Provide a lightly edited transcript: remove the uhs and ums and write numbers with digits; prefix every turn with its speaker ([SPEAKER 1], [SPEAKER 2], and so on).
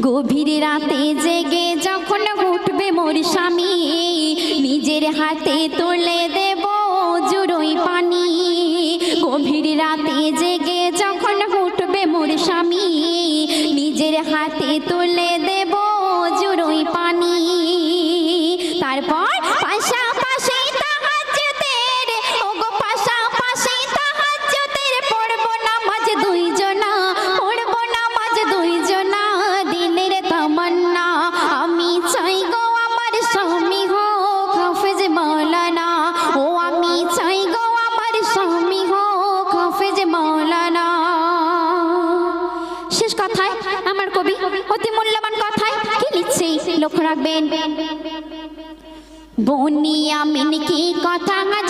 [SPEAKER 1] গভীর রাতে জেগে যখন উঠবে মোর স্বামী, নিজের হাতে তুলে দেব জুড়োই পানি। গভীর রাতে জেগে যখন উঠবে মোর স্বামী, নিজের হাতে তুলে দেব জুড়োই পানি। তারপর পাশাপাশি তাহাজ্জুদের, ওগো পাশাপাশি তাহাজ্জুদের পড়ব নামাজ দুইজনা, পড়ব নামাজ দুইজনা। দিলের তামান্না আমি চাই গো আমার স্বামী হোক হাফেজ মাওলানা, ও আমি চাই গো আমার স্বামী হোক হাফেজ মাওলানা। শেষ কথায় আমার কবি অতি মূল্যবান কথায় কি লিখছে লক্ষ্য রাখবেন। বনি আমিন কি কথা আজ